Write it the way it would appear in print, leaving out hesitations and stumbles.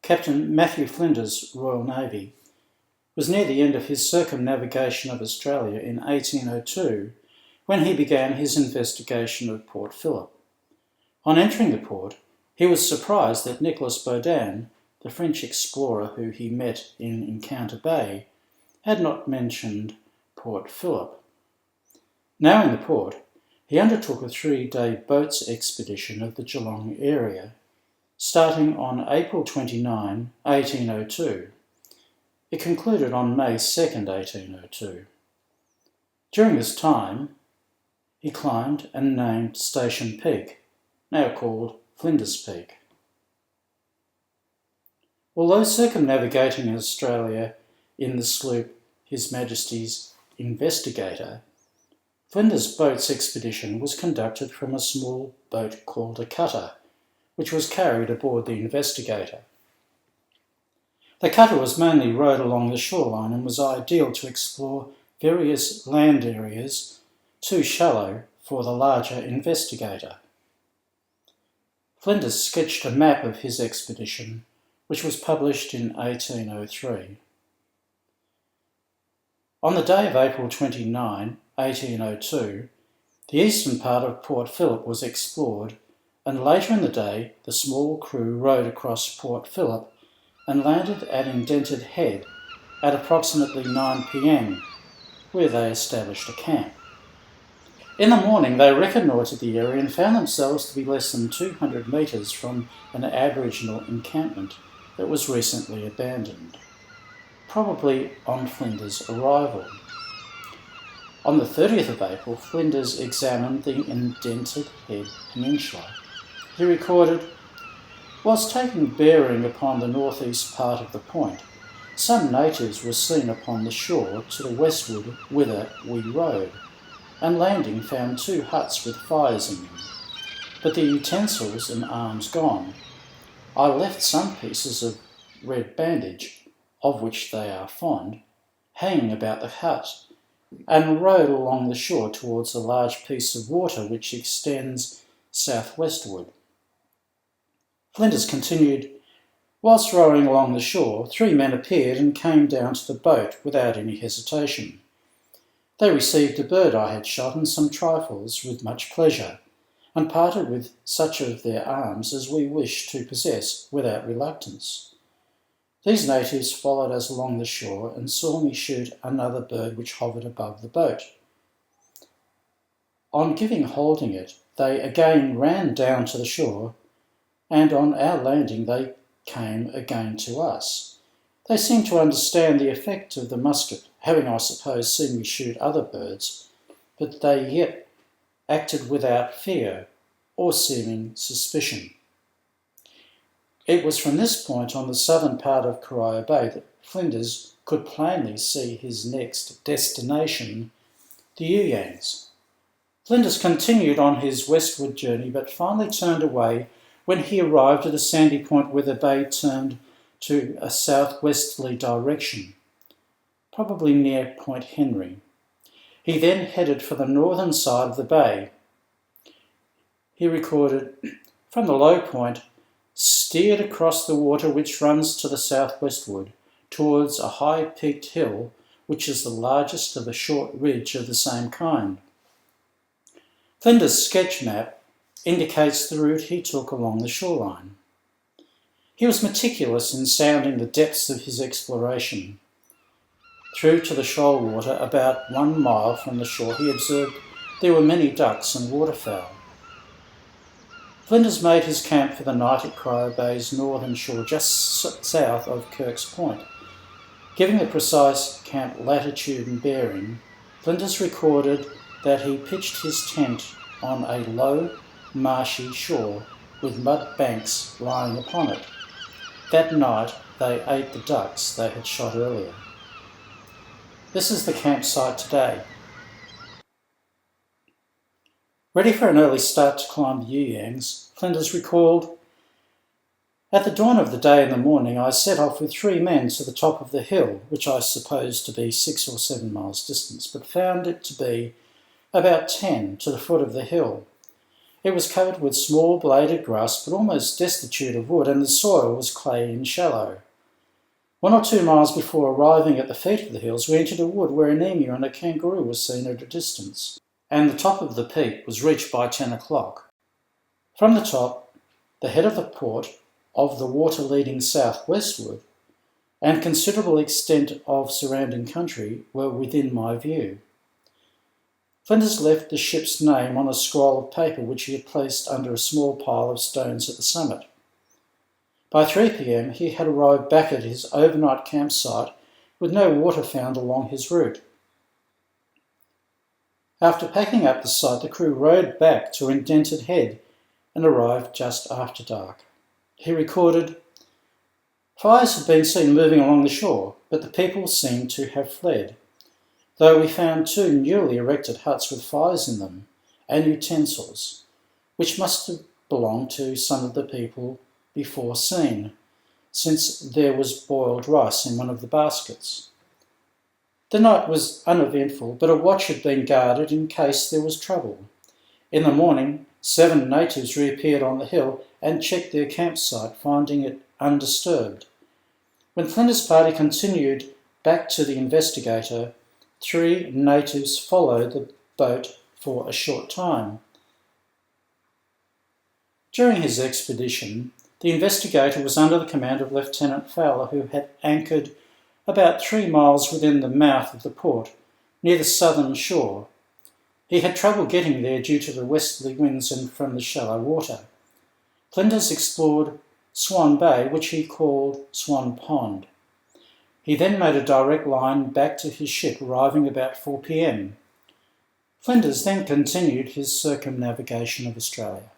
Captain Matthew Flinders, Royal Navy, was near the end of his circumnavigation of Australia in 1802 when he began his investigation of Port Phillip. On entering the port, he was surprised that Nicolas Baudin, the French explorer who he met in Encounter Bay, had not mentioned Port Phillip. Now in the port, he undertook a 3-day boats expedition of the Geelong area, starting on April 29, 1802. It concluded on May 2, 1802. During this time, he climbed and named Station Peak, now called Flinders Peak. Although circumnavigating Australia in the sloop His Majesty's Investigator, Flinders' boat's expedition was conducted from a small boat called a cutter, which was carried aboard the Investigator. The cutter was mainly rowed along the shoreline and was ideal to explore various land areas too shallow for the larger Investigator. Flinders sketched a map of his expedition, which was published in 1803. On the day of April 29, 1802, the eastern part of Port Phillip was explored, and later in the day the small crew rowed across Port Phillip and landed at Indented Head at approximately 9 p.m, where they established a camp. In the morning they reconnoitred the area and found themselves to be less than 200 metres from an Aboriginal encampment that was recently abandoned, probably on Flinders' arrival. On the 30th of April, Flinders examined the Indented Head Peninsula. He recorded, "Whilst taking bearing upon the northeast part of the point, some natives were seen upon the shore to the westward whither we rowed, and landing found 2 huts with fires in them, but the utensils and arms gone. I left some pieces of red bandage, of which they are fond, hanging about the hut, and rowed along the shore towards a large piece of water which extends southwestward." Flinders continued, "Whilst rowing along the shore, 3 men appeared and came down to the boat without any hesitation. They received a bird I had shot and some trifles with much pleasure, and parted with such of their arms as we wished to possess without reluctance. These natives followed us along the shore and saw me shoot another bird which hovered above the boat. On giving holding it, they again ran down to the shore, and on our landing they came again to us. They seemed to understand the effect of the musket, having, I suppose, seen me shoot other birds, but they yet acted without fear or seeming suspicion." It was from this point on the southern part of Corio Bay that Flinders could plainly see his next destination, the Youyangs. Flinders continued on his westward journey, but finally turned away when he arrived at a sandy point where the bay turned to a southwesterly direction, probably near Point Henry. He then headed for the northern side of the bay. He recorded, "From the low point, steered across the water which runs to the southwestward, towards a high-peaked hill, which is the largest of a short ridge of the same kind." Flinders' sketch map indicates the route he took along the shoreline. He was meticulous in sounding the depths of his exploration. Through to the shoal water, about 1 mile from the shore, he observed there were many ducks and waterfowl. Flinders made his camp for the night at Corio Bay's northern shore, just south of Kirk's Point. Giving the precise camp latitude and bearing, Flinders recorded that he pitched his tent on a low, marshy shore with mud banks lying upon it. That night they ate the ducks they had shot earlier. This is the campsite today. Ready for an early start to climb the Youyangs, Flinders recalled, "At the dawn of the day in the morning I set off with 3 men to the top of the hill, which I supposed to be 6 or 7 miles distant, but found it to be about 10 to the foot of the hill. It was covered with small bladed grass but almost destitute of wood, and the soil was clayey and shallow. 1 or 2 miles before arriving at the feet of the hills, we entered a wood where an emu and a kangaroo were seen at a distance, and the top of the peak was reached by 10 o'clock. From the top, the head of the port, of the water leading southwestward, and considerable extent of surrounding country were within my view. Flinders left the ship's name on a scroll of paper which he had placed under a small pile of stones at the summit. By 3 p.m. he had arrived back at his overnight campsite with no water found along his route. After packing up the site, the crew rowed back to Indented Head and arrived just after dark. He recorded, "Fires had been seen moving along the shore, but the people seemed to have fled, though we found 2 newly erected huts with fires in them and utensils, which must have belonged to some of the people before seen, since there was boiled rice in one of the baskets. The night was uneventful, but a watch had been guarded in case there was trouble. In the morning, 7 natives reappeared on the hill and checked their campsite, finding it undisturbed. When Flinders' party continued back to the Investigator, 3 natives followed the boat for a short time. During his expedition, the Investigator was under the command of Lieutenant Fowler, who had anchored about 3 miles within the mouth of the port, near the southern shore. He had trouble getting there due to the westerly winds and from the shallow water. Flinders explored Swan Bay, which he called Swan Pond. He then made a direct line back to his ship, arriving about 4 p.m. Flinders then continued his circumnavigation of Australia.